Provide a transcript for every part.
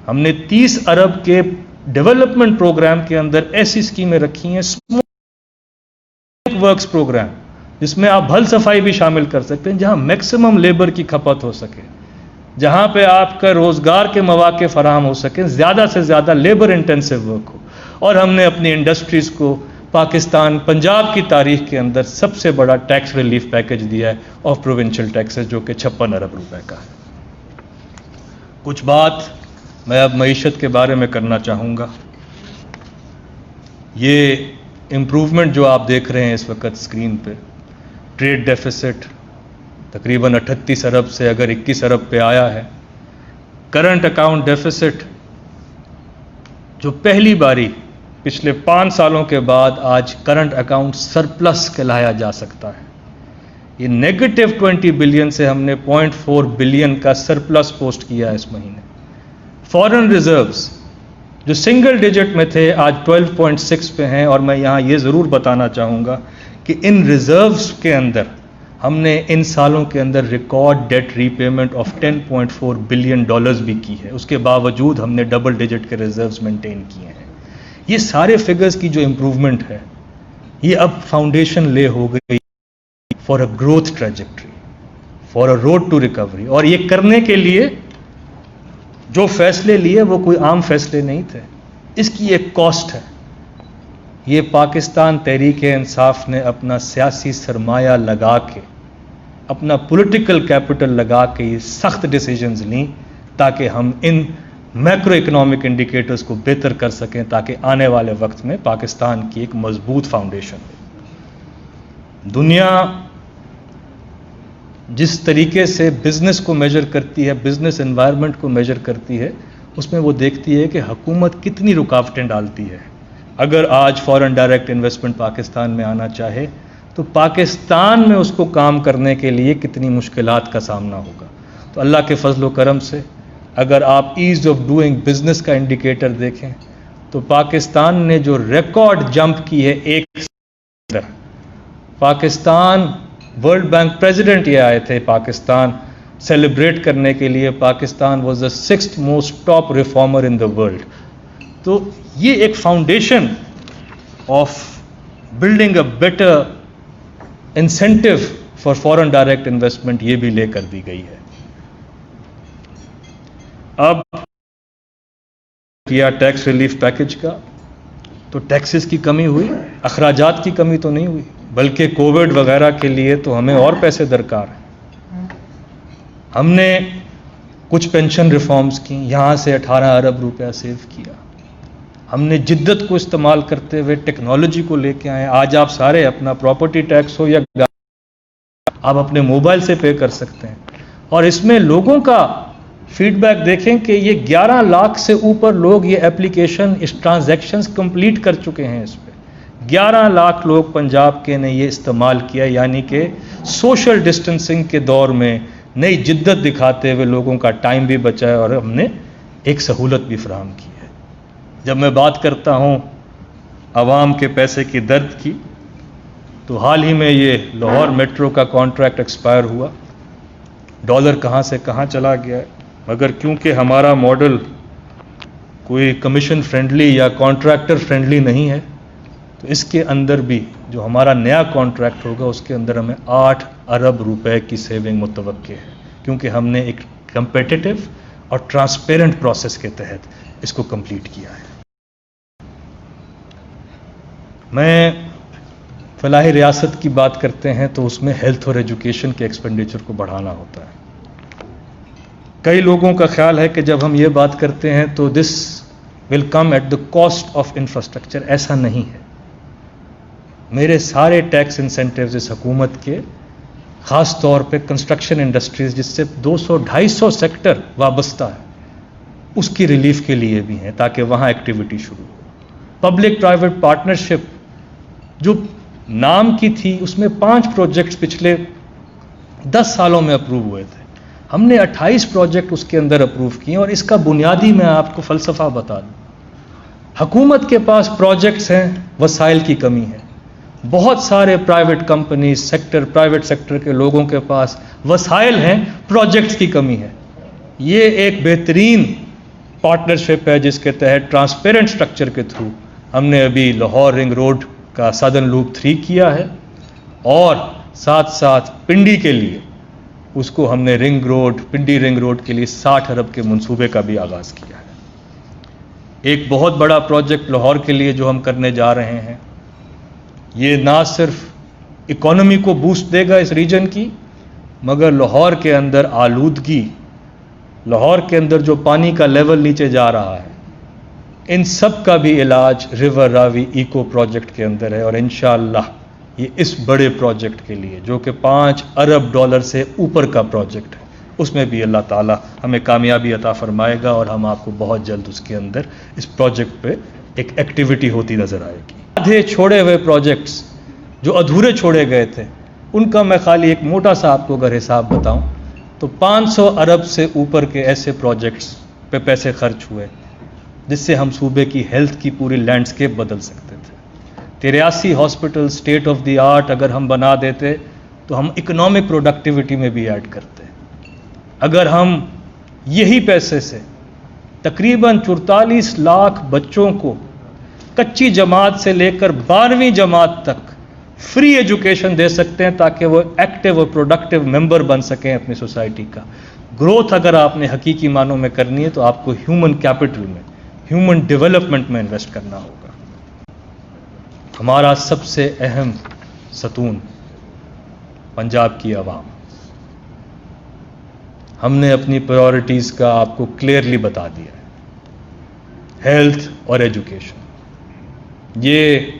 ہم نے 30 ارب کے ڈیولپمنٹ پروگرام کے اندر ایسی اسکیمیں رکھی ہیں، اسموک ورکس پروگرام، جس میں آپ بھل صفائی بھی شامل کر سکتے ہیں، جہاں میکسیمم لیبر کی کھپت ہو سکے، جہاں پہ آپ کا روزگار کے مواقع فراہم ہو سکیں، زیادہ سے زیادہ لیبر انٹینسو ورک ہو. اور ہم نے اپنی انڈسٹریز کو پاکستان پنجاب کی تاریخ کے اندر سب سے بڑا ٹیکس ریلیف پیکج دیا ہے آف پروونشل ٹیکسز، جو کہ 56 ارب روپے کا ہے. کچھ بات میں اب معیشت کے بارے میں کرنا چاہوں گا. یہ امپروومنٹ جو آپ دیکھ رہے ہیں اس وقت اسکرین پہ، ٹریڈ ڈیفیسٹ تقریباً 38 ارب سے اگر 21 ارب پہ آیا ہے. کرنٹ اکاؤنٹ ڈیفیسٹ جو پہلی باری پچھلے 5 سالوں کے بعد آج کرنٹ اکاؤنٹ سرپلس کہلایا جا سکتا ہے. یہ نیگیٹو 20 بلین سے ہم نے 0.4 بلین کا سرپلس پوسٹ کیا ہے اس مہینے. فارن ریزروز جو سنگل ڈیجٹ میں تھے آج 12.6 پہ ہیں، اور میں یہاں یہ ضرور بتانا چاہوں گا کہ ان ریزروز کے اندر ہم نے ان سالوں کے اندر record debt repayment of $10.4 billion بھی کی ہے. اس کے باوجود ہم نے ڈبل ڈیجٹ کے ریزروز مینٹین کیے ہیں. یہ سارے فگرز کی جو امپروومنٹ ہے، یہ اب فاؤنڈیشن لے ہو گئی for a growth trajectory, for a road to recovery. اور یہ کرنے کے لیے جو فیصلے لیے وہ کوئی عام فیصلے نہیں تھے، اس کی ایک کاسٹ ہے. یہ پاکستان تحریک انصاف نے اپنا سیاسی سرمایہ لگا کے، اپنا پولیٹیکل کیپٹل لگا کے یہ سخت ڈیسیجنز لیں تاکہ ہم ان میکرو اکنامک انڈیکیٹرز کو بہتر کر سکیں، تاکہ آنے والے وقت میں پاکستان کی ایک مضبوط فاؤنڈیشن ہو. دنیا جس طریقے سے بزنس کو میجر کرتی ہے، بزنس انوائرمنٹ کو میجر کرتی ہے، اس میں وہ دیکھتی ہے کہ حکومت کتنی رکاوٹیں ڈالتی ہے. اگر آج فارن ڈائریکٹ انویسٹمنٹ پاکستان میں آنا چاہے تو پاکستان میں اس کو کام کرنے کے لیے کتنی مشکلات کا سامنا ہوگا. تو اللہ کے فضل و کرم سے اگر آپ ایز آف ڈوئنگ بزنس کا انڈیکیٹر دیکھیں تو پاکستان نے جو ریکارڈ جمپ کی ہے ایک پاکستان، ورلڈ بینک پریزیڈنٹ یہ آئے تھے پاکستان سیلیبریٹ کرنے کے لیے. Pakistan was the 6th most top reformer in the world. تو یہ ایک foundation of building a better incentive for foreign direct investment یہ بھی لے کر دی گئی ہے. اب کیا ٹیکس ریلیف پیکج کا تو ٹیکسز کی کمی ہوئی، اخراجات کی کمی تو نہیں ہوئی، بلکہ کووڈ وغیرہ کے لیے تو ہمیں اور پیسے درکار ہیں. ہم نے کچھ پینشن ریفارمز کی، یہاں سے 18 ارب روپیہ سیو کیا. ہم نے جدت کو استعمال کرتے ہوئے ٹیکنالوجی کو لے کے آئے. آج آپ سارے اپنا پراپرٹی ٹیکس ہو یا آپ اپنے موبائل سے پے کر سکتے ہیں. اور اس میں لوگوں کا فیڈ بیک دیکھیں کہ یہ 11 لاکھ سے اوپر لوگ یہ ایپلیکیشن، اس ٹرانزیکشنز کمپلیٹ کر چکے ہیں. اس پہ 11 لاکھ لوگ پنجاب کے نے یہ استعمال کیا، یعنی کہ سوشل ڈسٹنسنگ کے دور میں نئی جدت دکھاتے ہوئے لوگوں کا ٹائم بھی بچا ہے اور ہم نے ایک سہولت بھی فراہم کی ہے. جب میں بات کرتا ہوں عوام کے پیسے کی درد کی، تو حال ہی میں یہ لاہور میٹرو کا کانٹریکٹ ایکسپائر ہوا. ڈالر کہاں سے کہاں چلا گیا ہے، مگر کیونکہ ہمارا ماڈل کوئی کمیشن فرینڈلی یا کانٹریکٹر فرینڈلی نہیں ہے، تو اس کے اندر بھی جو ہمارا نیا کانٹریکٹ ہوگا اس کے اندر ہمیں 8 ارب روپے کی سیونگ متوقع ہے، کیونکہ ہم نے ایک کمپیٹیٹو اور ٹرانسپیرنٹ پروسیس کے تحت اس کو کمپلیٹ کیا ہے. میں فلاحی ریاست کی بات کرتے ہیں تو اس میں ہیلتھ اور ایجوکیشن کے ایکسپینڈیچر کو بڑھانا ہوتا ہے. کئی لوگوں کا خیال ہے کہ جب ہم یہ بات کرتے ہیں تو this will come at the cost of infrastructure. ایسا نہیں ہے. میرے سارے ٹیکس انسینٹیوز اس حکومت کے، خاص طور پہ کنسٹرکشن انڈسٹریز جس سے 200-250 سیکٹر وابستہ ہے، اس کی ریلیف کے لیے بھی ہیں تاکہ وہاں ایکٹیویٹی شروع ہو. پبلک پرائیویٹ پارٹنرشپ جو نام کی تھی، اس میں 5 پروجیکٹس پچھلے 10 سالوں میں اپروو ہوئے تھے. ہم نے 28 پروجیکٹ اس کے اندر اپروو کیے. اور اس کا بنیادی میں آپ کو فلسفہ بتا دوں. حکومت کے پاس پروجیکٹس ہیں، وسائل کی کمی ہے. بہت سارے private companies sector, private sector کے لوگوں کے پاس وسائل ہیں، پروجیکٹس کی کمی ہے. یہ ایک بہترین پارٹنرشپ ہے جس کے تحت ٹرانسپیرنٹ سٹرکچر کے تھرو ہم نے ابھی لاہور رنگ روڈ کا سدرن لوپ 3 کیا ہے، اور ساتھ ساتھ پنڈی کے لیے اس کو ہم نے پنڈی رنگ روڈ کے لیے 60 ارب کے منصوبے کا بھی آغاز کیا ہے۔ ایک بہت بڑا پروجیکٹ لاہور کے لیے جو ہم کرنے جا رہے ہیں، یہ نہ صرف اکانومی کو بوسٹ دے گا اس ریجن کی، مگر لاہور کے اندر آلودگی، لاہور کے اندر جو پانی کا لیول نیچے جا رہا ہے، ان سب کا بھی علاج ریور راوی ایکو پروجیکٹ کے اندر ہے، اور انشاءاللہ یہ اس بڑے پروجیکٹ کے لیے جو کہ 5 ارب ڈالر سے اوپر کا پروجیکٹ ہے، اس میں بھی اللہ تعالیٰ ہمیں کامیابی عطا فرمائے گا، اور ہم آپ کو بہت جلد اس کے اندر اس پروجیکٹ پہ ایک ایکٹیویٹی ہوتی نظر آئے گی۔ آدھے چھوڑے ہوئے پروجیکٹس جو ادھورے چھوڑے گئے تھے، ان کا میں خالی ایک موٹا سا آپ کو اگر حساب بتاؤں تو 500 ارب سے اوپر کے ایسے پروجیکٹس پہ پیسے خرچ ہوئے جس سے ہم صوبے کی ہیلتھ کی پوری لینڈسکیپ بدل سکتے تھے۔ 83 hospital state of the art اگر ہم بنا دیتے تو ہم اکنامک پروڈکٹیوٹی میں بھی ایڈ کرتے۔ اگر ہم یہی پیسے سے تقریباً 44 لاکھ بچوں کو کچی جماعت سے لے کر 12ویں جماعت تک فری ایجوکیشن دے سکتے ہیں تاکہ وہ ایکٹیو اور پروڈکٹیو ممبر بن سکیں اپنی سوسائٹی کا۔ گروتھ اگر آپ نے حقیقی معنوں میں کرنی ہے تو آپ کو ہیومن کیپٹل میں، ہیومن ڈیولپمنٹ میں انویسٹ کرنا ہوگا۔ ہمارا سب سے اہم ستون پنجاب کی عوام، ہم نے اپنی پرائورٹیز کا آپ کو کلیئرلی بتا دیا ہے۔ ہیلتھ اور ایجوکیشن، یہ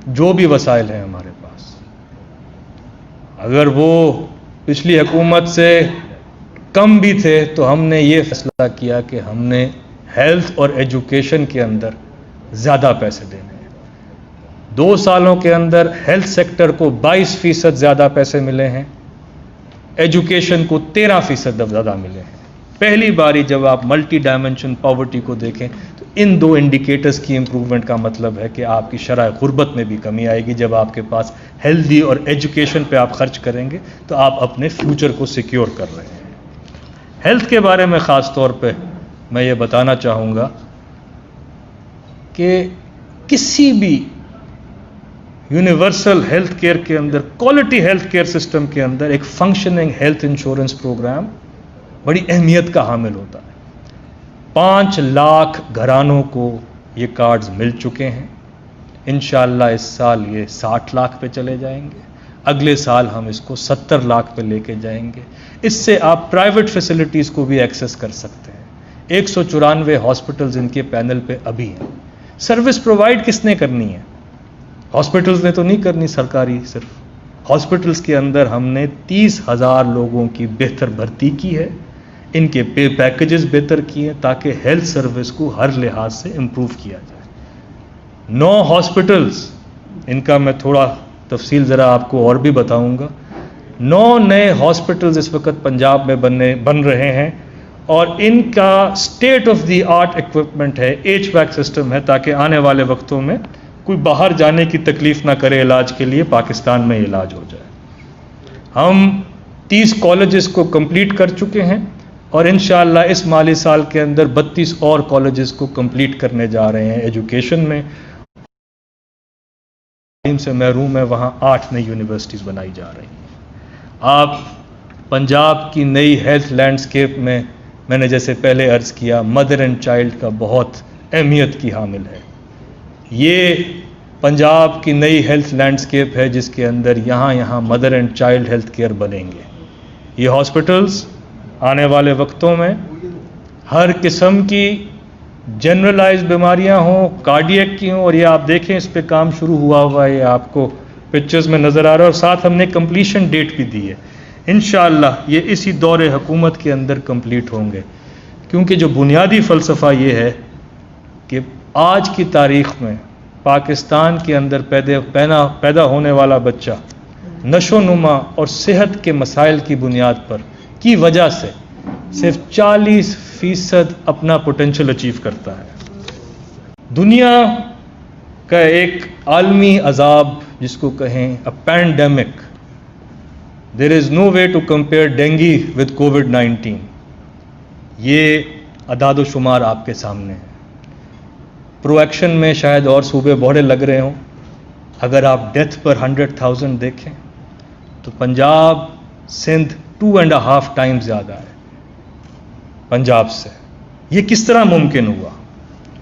جو بھی وسائل ہیں ہمارے پاس، اگر وہ پچھلی حکومت سے کم بھی تھے تو ہم نے یہ فیصلہ کیا کہ ہم نے ہیلتھ اور ایجوکیشن کے اندر زیادہ پیسے دینے ہیں۔ 2 سالوں کے اندر ہیلتھ سیکٹر کو 22% زیادہ پیسے ملے ہیں، ایجوکیشن کو 13% زیادہ ملے ہیں۔ پہلی باری جب آپ ملٹی ڈائمنشن پاورٹی کو دیکھیں تو ان 2 انڈیکیٹرز کی امپرومنٹ کا مطلب ہے کہ آپ کی شرح غربت میں بھی کمی آئے گی۔ جب آپ کے پاس ہیلتھی اور ایجوکیشن پہ آپ خرچ کریں گے تو آپ اپنے فیوچر کو سیکیور کر رہے ہیں۔ ہیلتھ کے بارے میں خاص طور پہ میں یہ بتانا چاہوں گا کہ کسی بھی یونیورسل ہیلتھ کیئر کے اندر، کوالٹی ہیلتھ کیئر سسٹم کے اندر ایک فنکشننگ ہیلتھ انشورنس پروگرام بڑی اہمیت کا حامل ہوتا ہے۔ 5 لاکھ گھرانوں کو یہ کارڈز مل چکے ہیں، انشاءاللہ اس سال یہ 60 لاکھ پہ چلے جائیں گے، اگلے سال ہم اس کو 70 لاکھ پہ لے کے جائیں گے۔ اس سے آپ پرائیویٹ فیسلٹیز کو بھی ایکسس کر سکتے ہیں۔ 194 ہاسپٹلز ان کے پینل پہ ابھی ہیں۔ سروس پرووائڈ کس نے کرنی ہے؟ ہاسپٹلز نے تو نہیں کرنی سرکاری، صرف ہاسپٹلز کے اندر ہم نے 30,000 لوگوں کی بہتر بھرتی کی ہے، ان کے پے پیکیجز بہتر کیے ہیں تاکہ ہیلتھ سروس کو ہر لحاظ سے امپروو کیا جائے۔ 9 ہاسپٹلز، ان کا میں تھوڑا تفصیل ذرا آپ کو اور بھی بتاؤں گا۔ 9 نئے ہاسپٹلز اس وقت پنجاب میں بن رہے ہیں، اور ان کا state of the art equipment ہے، HVAC سسٹم ہے، تاکہ آنے والے وقتوں میں کوئی باہر جانے کی تکلیف نہ کرے علاج کے لیے، پاکستان میں علاج ہو جائے۔ ہم 30 کالجز کو کمپلیٹ کر چکے ہیں، اور انشاءاللہ اس مالی سال کے اندر 32 اور کالجز کو کمپلیٹ کرنے جا رہے ہیں ایجوکیشن میں۔ تعلیم سے محروم ہے وہاں 8 نئی یونیورسٹیز بنائی جا رہی ہیں۔ آپ پنجاب کی نئی ہیلتھ لینڈسکیپ میں نے جیسے پہلے عرض کیا، مدر اینڈ چائلڈ کا بہت اہمیت کی حامل ہے۔ یہ پنجاب کی نئی ہیلتھ لینڈسکیپ ہے جس کے اندر یہاں mother and child health care بنیں گے۔ یہ ہاسپٹلز آنے والے وقتوں میں ہر قسم کی جنرلائز بیماریاں ہوں، کارڈیک کی ہوں، اور یہ آپ دیکھیں اس پہ کام شروع ہوا ہے، یہ آپ کو پکچرز میں نظر آ رہا ہے، اور ساتھ ہم نے کمپلیشن ڈیٹ بھی دی ہے۔ انشاءاللہ یہ اسی دور حکومت کے اندر کمپلیٹ ہوں گے، کیونکہ جو بنیادی فلسفہ یہ ہے کہ آج کی تاریخ میں پاکستان کے اندر پیدا ہونے والا بچہ نشو و نما اور صحت کے مسائل کی بنیاد پر کی وجہ سے صرف 40% اپنا پوٹینشل اچیو کرتا ہے۔ دنیا کا ایک عالمی عذاب جس کو کہیں pandemic, there is no way to compare dengue with کووڈ-19۔ یہ اعداد و شمار آپ کے سامنے ہیں. پرو ایکشن میں شاید اور صوبے بڑے لگ رہے ہوں. اگر آپ ڈیتھ پر 100,000 دیکھیں تو پنجاب سندھ 2.5 ٹائمز زیادہ ہے پنجاب سے. یہ کس طرح ممکن ہوا؟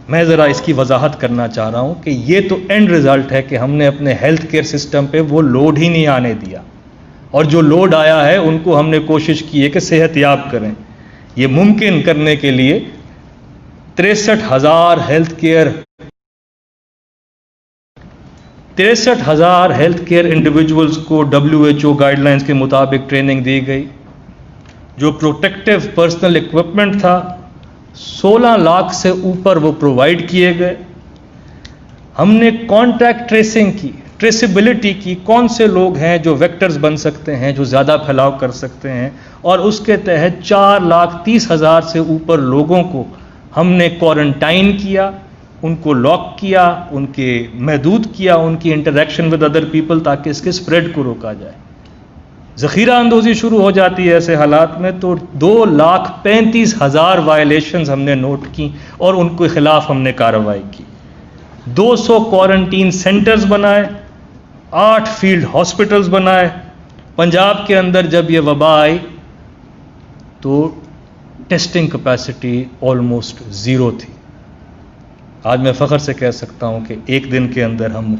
میں ذرا اس کی وضاحت کرنا چاہ رہا ہوں کہ یہ تو اینڈ رزلٹ ہے کہ ہم نے اپنے ہیلتھ کیئر سسٹم پہ وہ لوڈ ہی نہیں آنے دیا, اور جو لوڈ آیا ہے ان کو ہم نے کوشش کی ہے کہ صحت یاب کریں. یہ ممکن کرنے کے لیے 63,000 ہیلتھ کیئر انڈیویجولز کو WHO گائیڈ لائنز کے مطابق ٹریننگ دی گئی. جو پروٹیکٹیو پرسنل اکوپمنٹ تھا 16 لاکھ سے اوپر وہ پرووائڈ کیے گئے. ہم نے کانٹیکٹ ٹریسنگ کی, ٹریسیبلٹی کی, کون سے لوگ ہیں جو ویکٹرز بن سکتے ہیں, جو زیادہ پھیلاؤ کر سکتے ہیں, اور اس کے تحت 4,30,000 سے اوپر لوگوں کو ہم نے کوارنٹائن کیا, ان کو لاک کیا, ان کے محدود کیا, ان کی انٹریکشن ود ادر پیپل, تاکہ اس کے اسپریڈ کو روکا جائے. ذخیرہ اندوزی شروع ہو جاتی ہے ایسے حالات میں تو 2,35,000 وائلیشنز ہم نے نوٹ کی اور ان کے خلاف ہم نے کارروائی کی. 200 کوارنٹین سینٹرز بنائے, 8 فیلڈ ہاسپٹلز بنائے. پنجاب کے اندر جب یہ وبا آئی تو ٹیسٹنگ کیپیسٹی آلموسٹ 0 تھی. آج میں فخر سے کہہ سکتا ہوں کہ ایک دن کے اندر ہم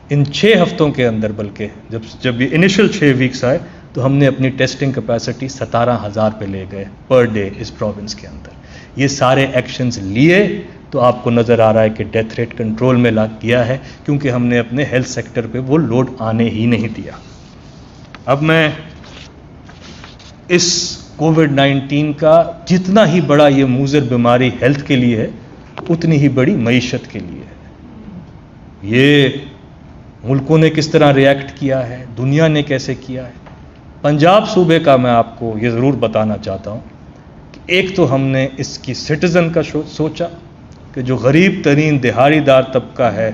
ان 6 ہفتوں کے اندر, بلکہ جب یہ انیشل 6 ویکس آئے تو ہم نے اپنی ٹیسٹنگ کیپیسٹی 17,000 پہ لے گئے پر ڈے اس پروونس کے اندر. یہ سارے ایکشنز لیے تو آپ کو نظر آ رہا ہے کہ ڈیتھ ریٹ کنٹرول میں لا گیا ہے, کیونکہ ہم نے اپنے ہیلتھ سیکٹر پہ وہ لوڈ آنے ہی نہیں دیا. اب میں اس کووڈ-19 کا جتنا ہی بڑا یہ مضر بیماری ہیلتھ کے لیے ہے اتنی ہی بڑی معیشت کے لیے ہے. یہ ملکوں نے کس طرح ریئیکٹ کیا ہے, دنیا نے کیسے کیا ہے. پنجاب صوبے کا میں آپ کو یہ ضرور بتانا چاہتا ہوں کہ ایک تو ہم نے اس کی سٹیزن کا سوچا کہ جو غریب ترین دہاڑی دار طبقہ ہے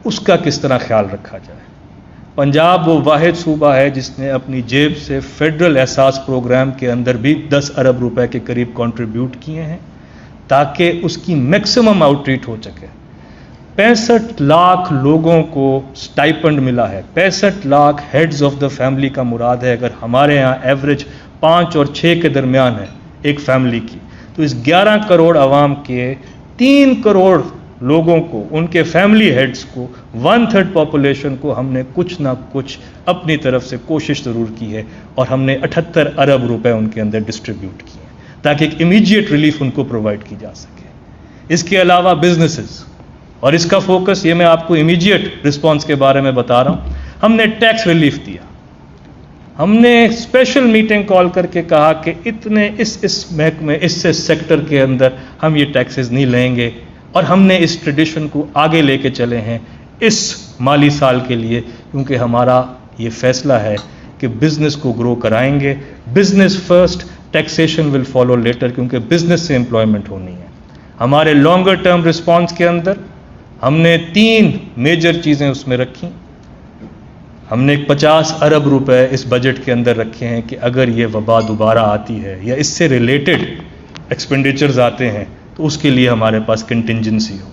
اس کا کس طرح خیال رکھا جائے. پنجاب وہ واحد صوبہ ہے جس نے اپنی جیب سے فیڈرل احساس پروگرام کے اندر بھی 10 ارب روپے کے قریب کنٹریبیوٹ کیے ہیں تاکہ اس کی میکسیمم آؤٹ ریچ ہو سکے. 65 لاکھ لوگوں کو سٹائپنڈ ملا ہے. 65 lakh heads of the family کا مراد ہے. اگر ہمارے ہاں ایوریج 5 اور 6 کے درمیان ہے ایک فیملی کی, تو اس 11 کروڑ عوام کے 3 کروڑ لوگوں کو, ان کے فیملی ہیڈز کو, 1/3 پاپولیشن کو ہم نے کچھ نہ کچھ اپنی طرف سے کوشش ضرور کی ہے, اور ہم نے 78 ارب روپے ان کے اندر ڈسٹریبیوٹ کیے ہیں تاکہ ایک امیجیٹ ریلیف ان کو پرووائڈ کی جا سکے. اس کے علاوہ بزنسز, اور اس کا فوکس یہ میں آپ کو امیجیٹ رسپانس کے بارے میں بتا رہا ہوں. ہم نے ٹیکس ریلیف دیا. ہم نے اسپیشل میٹنگ کال کر کے کہا کہ اتنے اس محکمے, اس سیکٹر کے اندر ہم یہ ٹیکسز نہیں لیں گے, اور ہم نے اس ٹریڈیشن کو آگے لے کے چلے ہیں اس مالی سال کے لیے, کیونکہ ہمارا یہ فیصلہ ہے کہ بزنس کو گرو کرائیں گے. Business first, taxation will follow later, کیونکہ بزنس سے امپلائمنٹ ہونی ہے. ہمارے لانگر ٹرم رسپانس کے اندر ہم نے 3 میجر چیزیں اس میں رکھی. ہم نے 50 ارب روپے اس بجٹ کے اندر رکھے ہیں کہ اگر یہ وبا دوبارہ آتی ہے یا اس سے ریلیٹڈ ایکسپینڈیچرز آتے ہیں تو اس کے لیے ہمارے پاس کنٹینجنسی ہو.